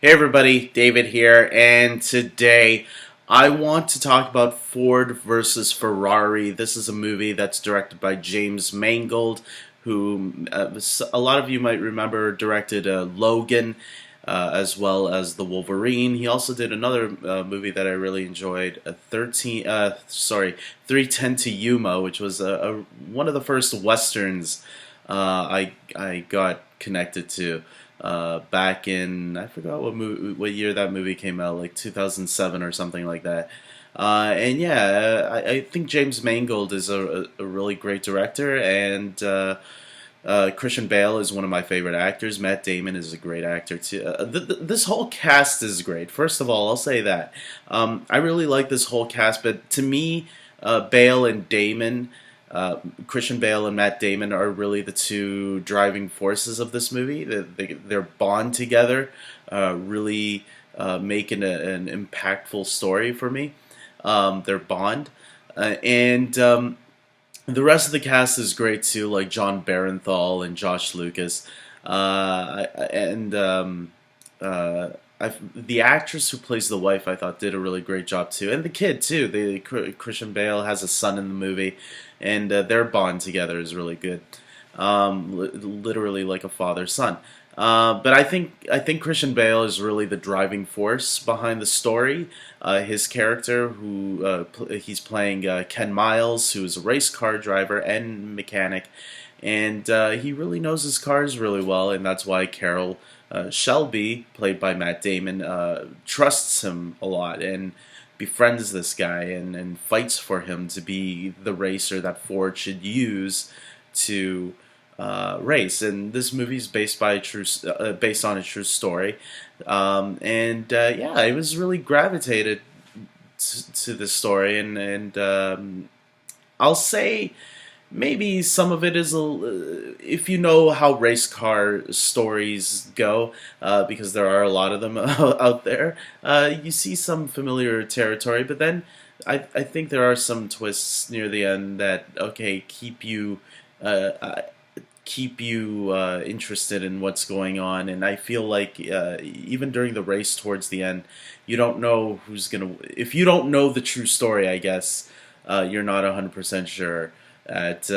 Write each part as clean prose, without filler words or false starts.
Hey everybody, David here, and today I want to talk about Ford versus Ferrari. This is a movie that's directed by James Mangold, who a lot of you might remember directed Logan, as well as The Wolverine. He also did another movie that I really enjoyed, 310 to Yuma, which was one of the first westerns I got connected to back in, I forgot what year that movie came out, like 2007 or something like that. And yeah, I think James Mangold is a really great director, and Christian Bale is one of my favorite actors. Matt Damon is a great actor too. This whole cast is great. First of all, I'll say that I really like this whole cast, but to me, Bale and Damon. Christian Bale and Matt Damon are really the two driving forces of this movie. Their bond together really making an impactful story for me. Their bond. And the rest of the cast is great too, like John Barenthal and Josh Lucas. And the actress who plays the wife, I thought, did a really great job too, and the kid too. Christian Bale has a son in the movie, and their bond together is really good, literally like a father-son. But I think Christian Bale is really the driving force behind the story. His character, who he's playing Ken Miles, who is a race car driver and mechanic, and he really knows his cars really well, and that's why Carol Shelby, played by Matt Damon, trusts him a lot and befriends this guy and fights for him to be the racer that Ford should use to race. And this movie is based on a true story, and yeah, I was really gravitated to this story, and I'll say. Maybe some of it is if you know how race car stories go, because there are a lot of them out there. You see some familiar territory, but then I think there are some twists near the end that keep you interested in what's going on. And I feel like even during the race towards the end, you don't know who's gonna. If you don't know the true story, I guess you're not 100% sure at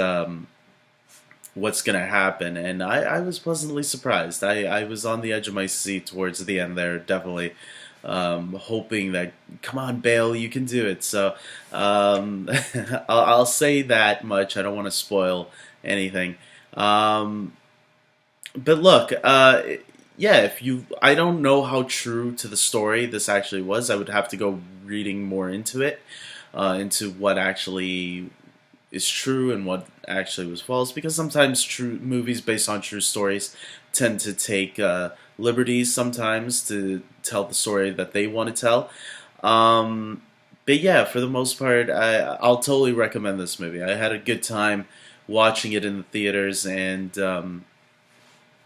what's going to happen, and I was pleasantly surprised. I was on the edge of my seat towards the end there, definitely hoping that, come on, Bale, you can do it. So I'll say that much. I don't want to spoil anything. But look, yeah, I don't know how true to the story this actually was. I would have to go reading more into it, into what actually is true and what actually was false, because sometimes true movies based on true stories tend to take liberties sometimes to tell the story that they want to tell. But yeah, for the most part, I'll totally recommend this movie. I had a good time watching it in the theaters, and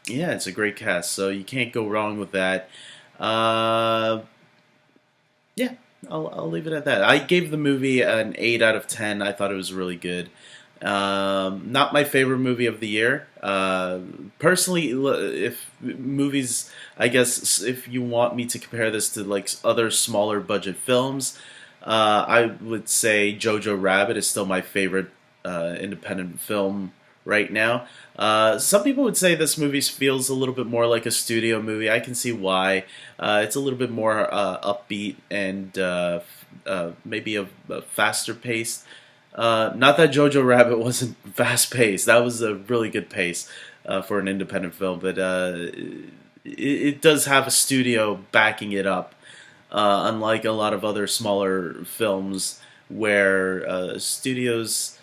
yeah, it's a great cast, so you can't go wrong with that. Yeah, I'll leave it at that. I gave the movie an 8 out of 10. I thought it was really good. Not my favorite movie of the year. Personally, if movies, I guess if you want me to compare this to like other smaller budget films, I would say Jojo Rabbit is still my favorite independent film right now. Some people would say this movie feels a little bit more like a studio movie. I can see why. It's a little bit more upbeat and maybe a faster pace. Not that Jojo Rabbit wasn't fast paced. That was a really good pace for an independent film, but it does have a studio backing it up. Unlike a lot of other smaller films where studios.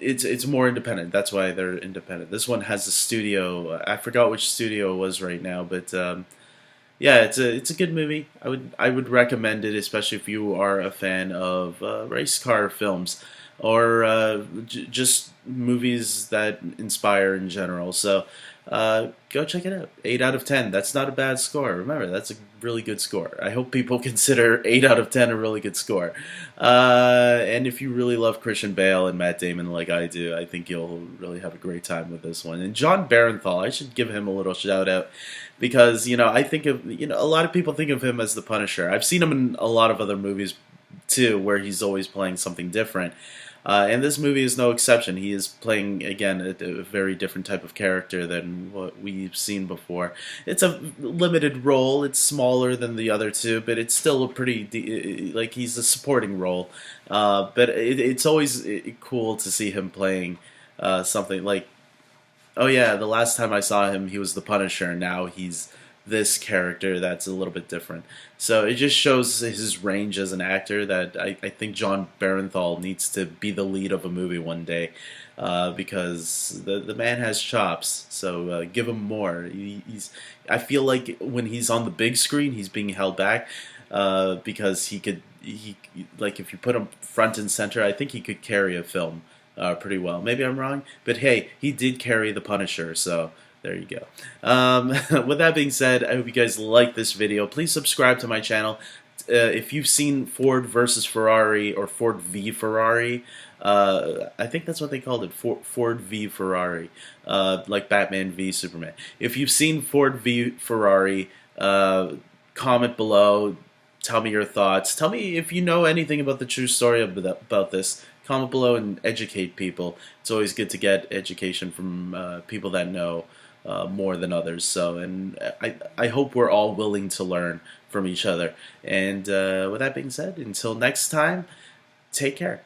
It's more independent. That's why they're independent. This one has a studio. I forgot which studio it was right now, but yeah, it's a good movie. I would recommend it, especially if you are a fan of race car films or just movies that inspire in general. So go check it out. 8 out of 10. That's not a bad score. Remember, that's a really good score. I hope people consider 8 out of 10 a really good score. And if you really love Christian Bale and Matt Damon like I do, I think you'll really have a great time with this one. And John Barenthal, I should give him a little shout out because, I think of, a lot of people think of him as the Punisher. I've seen him in a lot of other movies too, where he's always playing something different. And this movie is no exception. He is playing, again, a very different type of character than what we've seen before. It's a limited role. It's smaller than the other two, but it's still a pretty, like, he's a supporting role. But it's always cool to see him playing something like, oh yeah, the last time I saw him, he was the Punisher, and now he's this character that's a little bit different. So it just shows his range as an actor that I think John Barenthal needs to be the lead of a movie one day because the man has chops. So give him more. I feel like when he's on the big screen, he's being held back because he like if you put him front and center, I think he could carry a film pretty well. Maybe I'm wrong, but hey, he did carry the Punisher, so there you go. With that being said, I hope you guys like this video. Please subscribe to my channel. If you've seen Ford versus Ferrari or Ford v Ferrari, I think that's what they called it, Ford v Ferrari, like Batman v Superman. If you've seen Ford v Ferrari, comment below. Tell me your thoughts. Tell me if you know anything about the true story about this. Comment below and educate people. It's always good to get education from people that know more than others. So, and I hope we're all willing to learn from each other. And with that being said, until next time, take care.